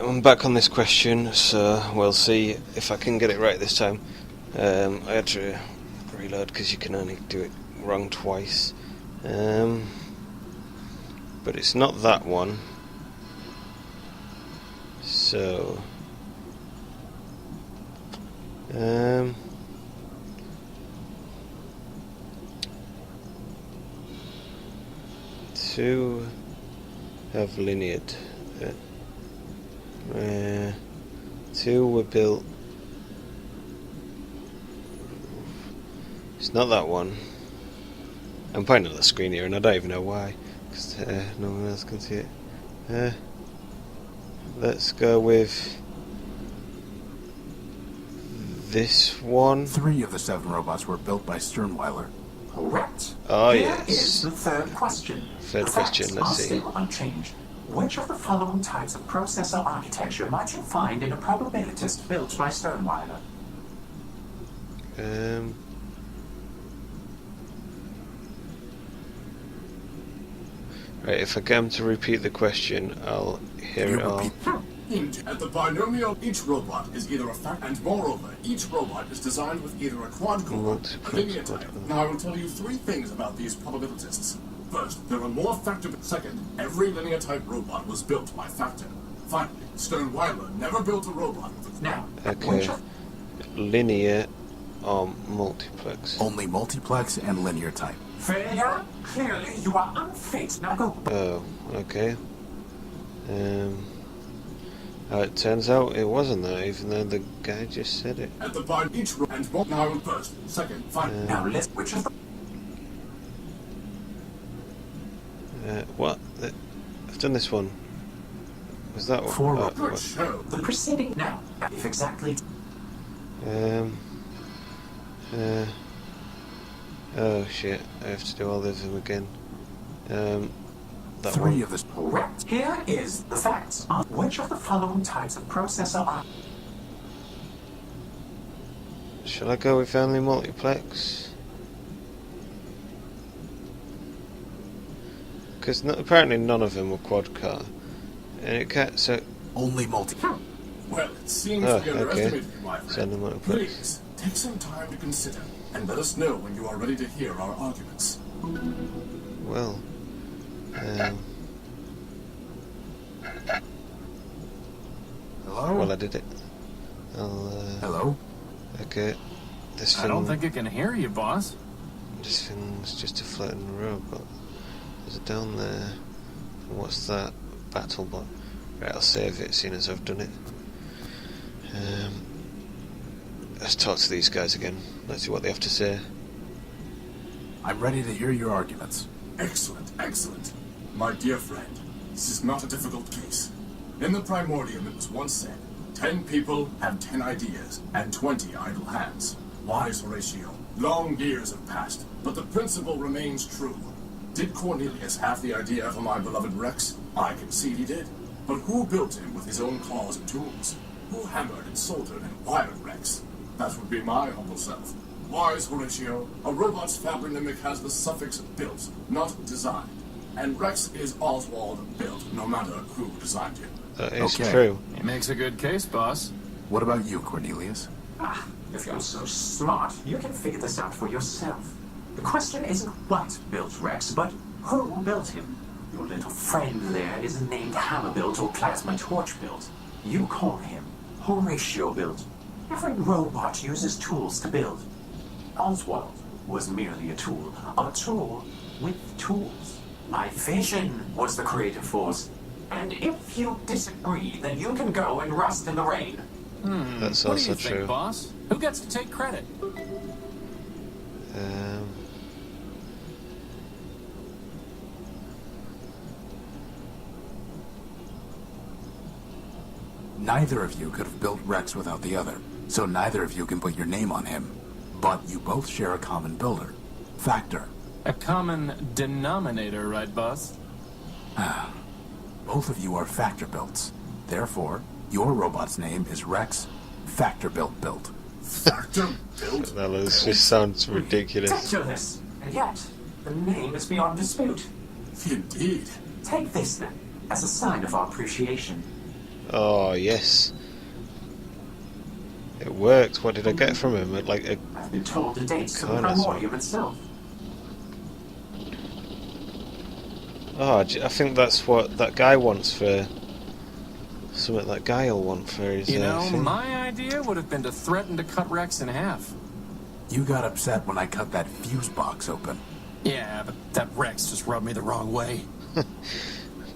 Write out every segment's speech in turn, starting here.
I'm back on this question, so we'll see if I can get it right this time. I had to reload because you can only do it wrong twice. But it's not that one. So... two have lineared. Two were built. It's not that one. I'm pointing at the screen here and I don't even know why, because no one else can see it. Let's go with this one. 3 of the 7 robots were built by Sternweiler. Correct. Oh, Here yes. is the third question. Third the question, facts let's are see. still unchanged. Which of the following types of processor architecture might you find in a probabilitist built by Sternweiler? Right, if I get him to repeat the question, I'll hear it all. At the binomial, each robot is either a fact, and moreover, each robot is designed with either a quad-core or a linear type. Now, I will tell you 3 things about these probabilitists. First, there are more factor. Second, every linear type robot was built by factor. Finally, Sternweiler never built a robot with a... Now, Okay. Linear or multiplex? Only multiplex and linear type. Failure? Clearly, you are unfit. Now go. Oh, okay. It turns out it wasn't that, even though the guy just said it. At the bind each and more. Now, first, second, finally. Now, list which of the... What? I've done this one. Was that one? 4 what? Good show. The preceding... Now, if exactly... Oh shit, I have to do all of them again. That 3 one. of the... Correct. Here is the facts. Which of the following types of processor are... Shall I go with only multiplex? Because apparently none of them were quad core. And it can't, so... Only multi... Well, it seems Oh, we okay. underestimated you, my So friend. no multiplex. Please, take some time to consider, and let us know when you are ready to hear our arguments. Well... Hello? well, I did it. I'll, Hello? okay. This I don't thing... think it can hear you, boss. This thing's just a floating robot. There's a down there. And what's that? Battlebot. Right, I'll save it, seeing as I've done it. Let's talk to these guys again. Let's see what they have to say. I'm ready to hear your arguments. Excellent, excellent. My dear friend, this is not a difficult case. In the Primordium, it was once said, 10 people have 10 ideas, and 20 idle hands. Wise Horatio, long years have passed, but the principle remains true. Did Cornelius have the idea for my beloved Rex? I concede he did. But who built him with his own claws and tools? Who hammered and soldered and wired Rex? That would be my humble self. Wise Horatio, a robot's fabronymic has the suffix built, not designed. And Rex is Oswald built, no matter who designed him. That is Okay. true. He makes a good case, boss. What about you, Cornelius? If you're so smart, you can figure this out for yourself. The question isn't what built Rex, but who built him. Your little friend there isn't named Hammer-built or Plasma Torch-built. You call him Horatio-built. Every robot uses tools to build. Oswald was merely a tool with tools. My vision was the creative force. And if you disagree, then you can go and rust in the rain. That's What do also you true. think, boss? Who gets to take credit? Neither of you could have built Rex without the other, so neither of you can put your name on him. But you both share a common builder. Factor. A common denominator, right, boss? Both of you are Factor builts. Therefore, your robot's name is Rex Factor Built. Factor built? That just sounds ridiculous. Ridiculous. And yet, the name is beyond dispute. Indeed. Take this, then, as a sign of our appreciation. Oh, yes. It worked. What did I get from him? Like a... I've been told it dates to the Corner sword. Primordium itself. Oh, I think that's what that guy wants for... Something that guy will want for his You know, thing. my idea would have been to threaten to cut Rex in half. You got upset when I cut that fuse box open. Yeah, but that Rex just rubbed me the wrong way.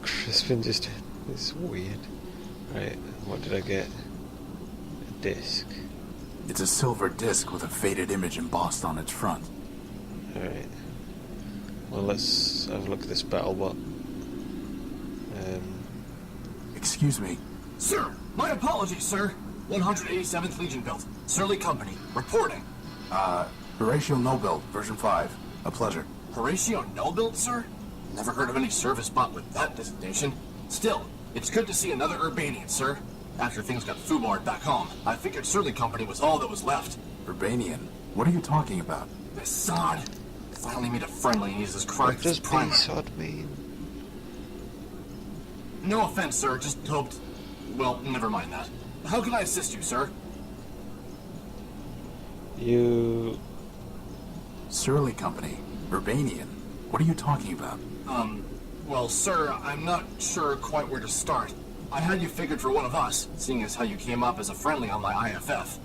Crispin just... It's weird. Right, what did I get? A disc. It's a silver disc with a faded image embossed on its front. Alright. Well, let's have a look at this battle bot. Excuse me. Sir, my apologies, sir. 187th Legion built. Surly Company. Reporting. Horatio Nobuild, version 5. A pleasure. Horatio no built, sir? Never heard of any service bot with that designation. Still, it's good to see another Urbanian, sir. After things got foobarred back home, I figured Surly Company was all that was left. Urbanian? What are you talking about? This sod. Finally made a friendly and uses what Christ's does primer. B-Sod mean? No offense, sir. Just hoped... Well, never mind that. How can I assist you, sir? You... Surly Company. Urbanian. What are you talking about? Well, sir, I'm not sure quite where to start. I had you figured for one of us, seeing as how you came up as a friendly on my IFF.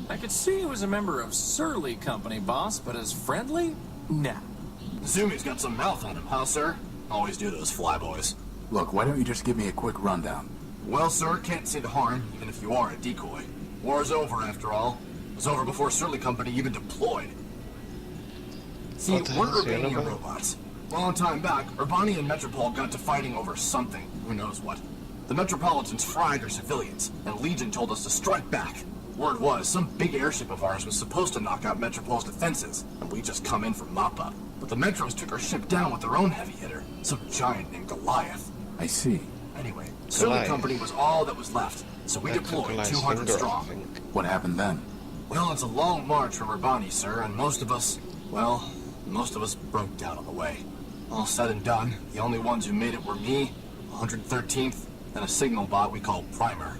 I could see you as a member of Surly Company, boss, but as friendly? Nah. Zumi's got some mouth on him, huh, sir? Always do those flyboys. Look, why don't you just give me a quick rundown? Well, sir, can't see the harm, even if you are a decoy. War's over, after all. It was over before Surly Company even deployed. See, What the we're hell's he on Urbanian about? robots. Long time back, Urbani and Metropol got to fighting over something. Who knows what. The Metropolitans fried their civilians, and Legion told us to strike back. Word was, some big airship of ours was supposed to knock out Metropol's defenses, and we just come in for mop-up. But the Metros took our ship down with their own heavy hitter, some giant named Goliath. I see. Anyway, Surly Goliath. Company was all that was left, so we That took deployed Goliath's 200 finger off, strong. I think. What happened then? Well, it's a long march from Urbani, sir, and most of us broke down on the way. All said and done, the only ones who made it were me, 113th, and a signal bot we call Primer.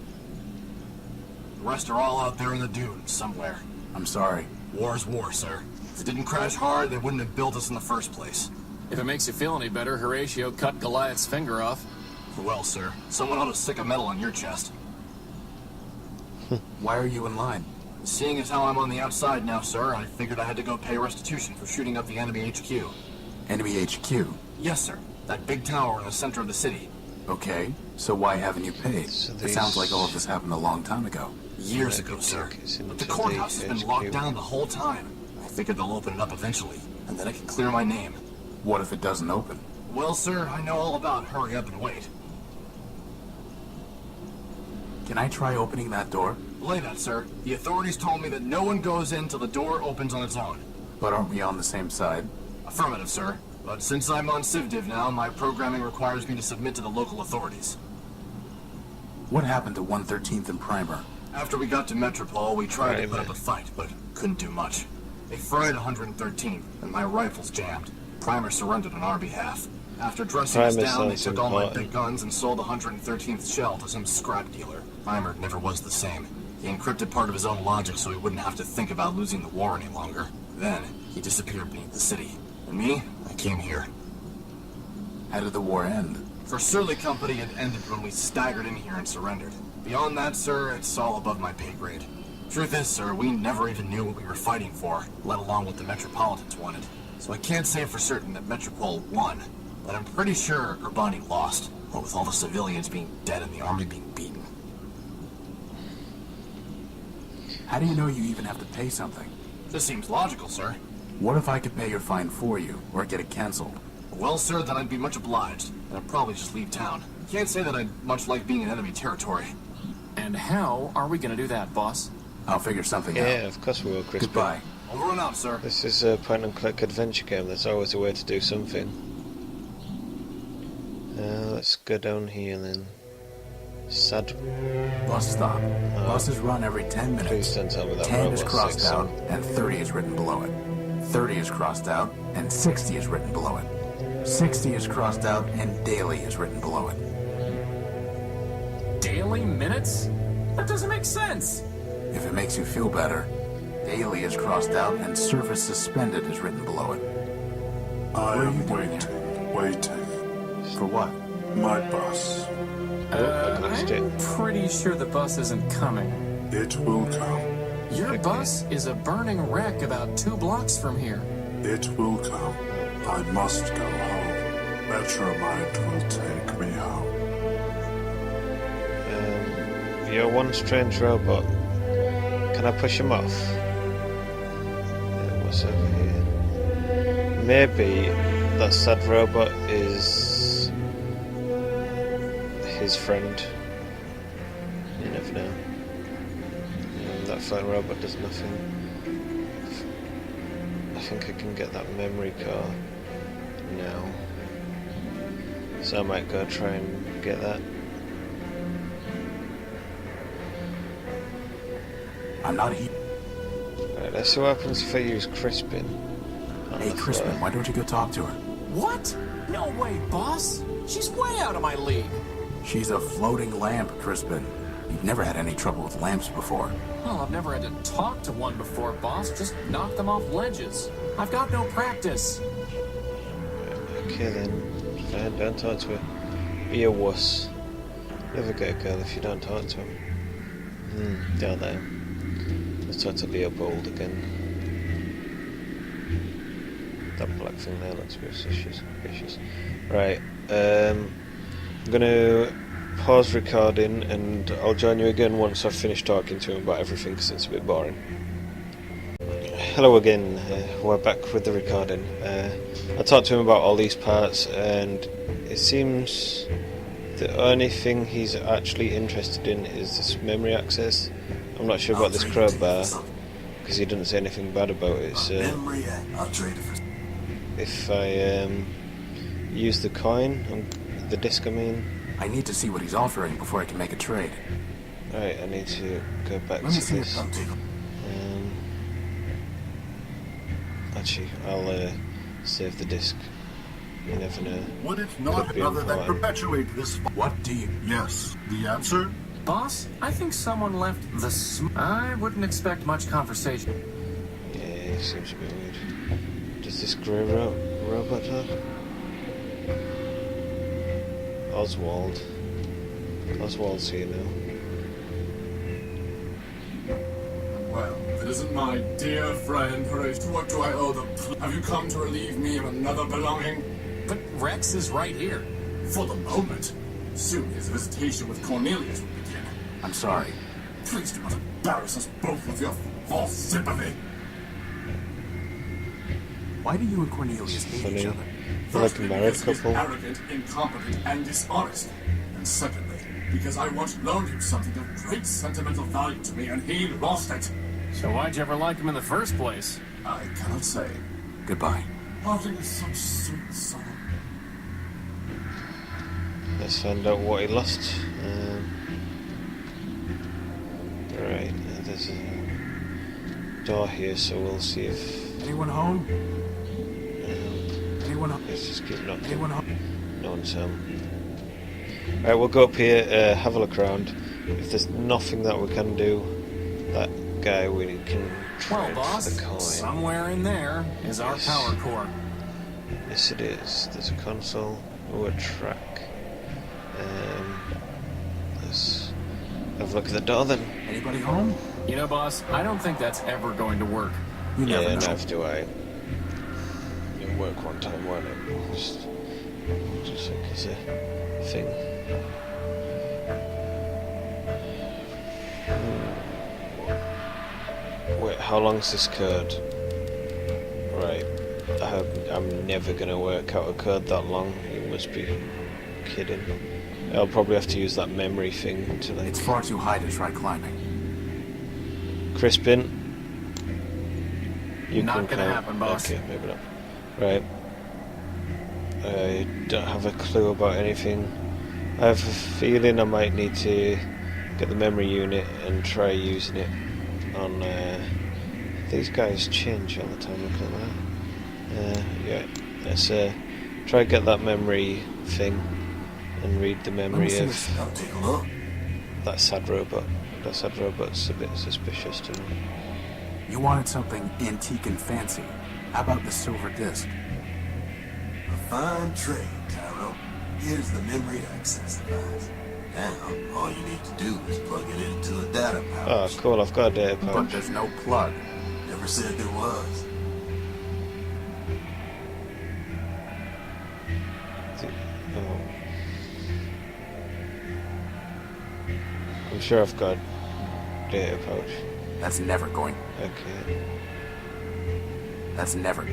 The rest are all out there in the dunes, somewhere. I'm sorry. War's war, sir. If it didn't crash hard, they wouldn't have built us in the first place. If it makes you feel any better, Horatio cut Goliath's finger off. Well, sir, someone ought to stick a medal on your chest. Why are you in line? Seeing as how I'm on the outside now, sir, I figured I had to go pay restitution for shooting up the enemy HQ. Enemy HQ. Yes, sir. That big tower in the center of the city. Okay, so why haven't you paid? So It sounds like all of this happened a long time ago. Years Maybe ago, sir. take us But the into courthouse the has been HQ. locked down the whole time. I figured they'll open it up eventually, and then I can clear my name. What if it doesn't open? Well, sir, I know all about hurry up and wait. Can I try opening that door? Belay that, sir. The authorities told me that no one goes in till the door opens on its own. But aren't we on the same side? Affirmative, sir. But since I'm on CivDiv now, my programming requires me to submit to the local authorities. What happened to 113th and Primer? After we got to Metropol, we tried to Right, put up man. a fight, but couldn't do much. They fried 113th, and my rifles jammed. Primer surrendered on our behalf. After dressing us Primer down, they sounds took all my important. big guns and sold the 113th shell to some scrap dealer. Primer never was the same. He encrypted part of his own logic so he wouldn't have to think about losing the war any longer. Then, he disappeared beneath the city. And me, I came here. How did the war end? For Surly Company, it ended when we staggered in here and surrendered. Beyond that, sir, it's all above my pay grade. Truth is, sir, we never even knew what we were fighting for, let alone what the Metropolitans wanted. So I can't say for certain that Metropol won, but I'm pretty sure Urbani lost, what with all the civilians being dead and the army being beaten. How do you know you even have to pay something? This seems logical, sir. What if I could pay your fine for you, or get it canceled? Well, sir, then I'd be much obliged, and I'd probably just leave town. Can't say that I'd much like being in enemy territory. And how are we gonna do that, boss? I'll figure something Yeah, out. of course we will, Crispin. Goodbye. Over and out, sir. This is a point-and-click adventure game. There's always a way to do something. Let's go down here then. Sad. Bus stop. Buses run every 10 minutes. Please don't tell me that 10 is robot's crossed 6, out, and 30 is written below it. 30 is crossed out, and 60 is written below it. 60 is crossed out, and daily is written below it. daily minutes? That doesn't make sense. If it makes you feel better, daily is crossed out and service suspended is written below it. I are you am doing waiting. For what? My bus. I'm pretty sure the bus isn't coming. It will come. Your bus is a burning wreck about 2 blocks from here. It will come. I must go home. Metromite will take me home. You're one strange robot. Can I push him off? What's over here? Maybe that sad robot is his friend. You never know. That flying robot does nothing. I think I can get that memory core now. So I might go try and get that. I'm not here. Right, let's see what happens if I use Crispin. Hey, Crispin, why don't you go talk to her? What? No way, boss. She's way out of my league. She's a floating lamp, Crispin. You've never had any trouble with lamps before. Well, I've never had to talk to one before, boss. Just knock them off ledges. I've got no practice. Okay then, fine, don't talk to her. Be a wuss. Never get a girl if you don't talk to him. Down there. Let's talk to Leopold again. That black thing there looks suspicious. Right, I'm gonna pause recording and I'll join you again once I've finished talking to him about everything because it's a bit boring. Hello again, we're back with the recording. I talked to him about all these parts and it seems the only thing he's actually interested in is this memory access. I'm not sure about this crowbar because he didn't say anything bad about it. So if I use the coin, the disc I mean. I need to see what he's offering before I can make a trade. Right, I need to go back Let me to see this. Actually, I'll save the disc. You never know. Would it not Could be rather than important. perpetuate this? What do you... Yes. The answer? Boss, I think someone left the I wouldn't expect much conversation. Yeah, it seems a bit weird. Does this grey robot talk? Oswald. Oswald's here now. Well, if it isn't my dear friend Horatio, to what do I owe them? Have you come to relieve me of another belonging? But Rex is right here. For the moment. Soon his visitation with Cornelius will begin. I'm sorry. Please do not embarrass us both with your false sympathy. Why do you and Cornelius hate Funny. each other? They're like a married because he's couple. arrogant, incompetent, and dishonest. And secondly, because I once loaned him something of great sentimental value to me and he lost it. So why'd you ever like him in the first place? I cannot say. Goodbye. Parting is such sweet sorrow. Let's find out what he lost. Right, there's a door here, so we'll see if. Anyone home? Anyone home? Let's just keep knocking. Anyone home? No one's home. Right, we'll go up here, have a look around. If there's nothing that we can do, that guy we can Well, trade boss, for the coin. somewhere in there is our power core. Yes, it is. There's a console or a track. Let's have a look at the door then. Anybody home? You know, boss, I don't think that's ever going to work. You never Yeah, know. neither do I. It'll work one time, won't it? Just like it's a thing. Wait, how long's this code? Right, I'm never gonna work out a code that long. You must be kidding. I'll probably have to use that memory thing to like. It's far too high to try climbing. Crispin, you Not can gonna climb. happen, boss. Okay, maybe not. Right. I don't have a clue about anything. I have a feeling I might need to get the memory unit and try using it on. These guys change all the time. Look at that. Yeah, let's try get that memory thing and read the memory of. Now take a look. that sad robot. That sad robot's a bit suspicious to me. You wanted something antique and fancy. How about the silver disc? A fine trade, Tyro. Here's the memory access device. Now, all you need to do is plug it into a data pouch. Oh, cool, I've got a data pouch. But there's no plug. Never said there was. Oh. I'm sure I've got a data pouch. That's never going. Okay. That's never.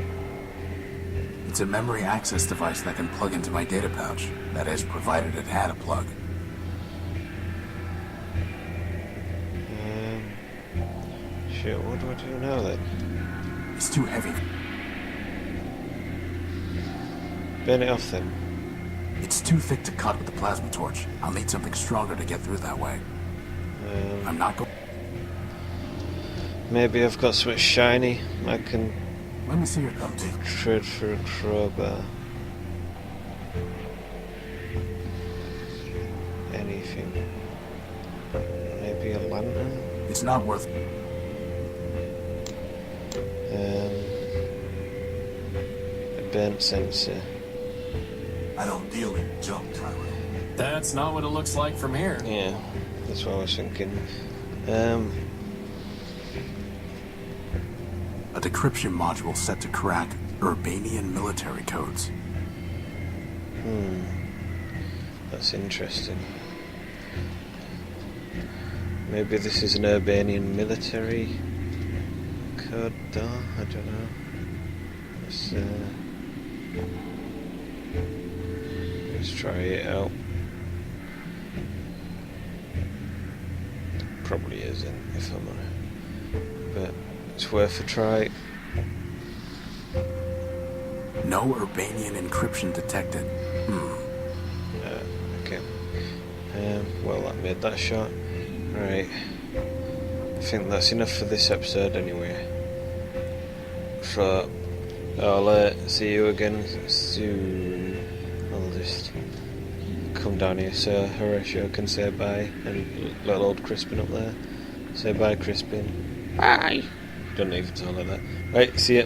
It's a memory access device that can plug into my data pouch. That is, provided it had a plug. Shit, what do I do now then? It's too heavy. Burn it off then. It's too thick to cut with the plasma torch. I'll need something stronger to get through that way. I'm not going. Maybe I've got something shiny. I can Let me see your trade for a crowbar. Anything. Maybe a lantern? It's not worth. A burnt sensor. I don't deal in junk, Tyro. That's not what it looks like from here. Yeah, that's what I was thinking. A decryption module set to crack Urbanian military codes. That's interesting. Maybe this is an Urbanian military code door? I don't know. Let's try it out. Probably isn't, if I'm honest. But it's worth a try. No Urbanian encryption detected. Okay. Well, that made that shot. Right. I think that's enough for this episode anyway. So, I'll see you again soon. I'll just come down here so Horatio can say bye, and little old Crispin up there. Say bye, Crispin. Bye. Don't even sound like that. Right, see ya.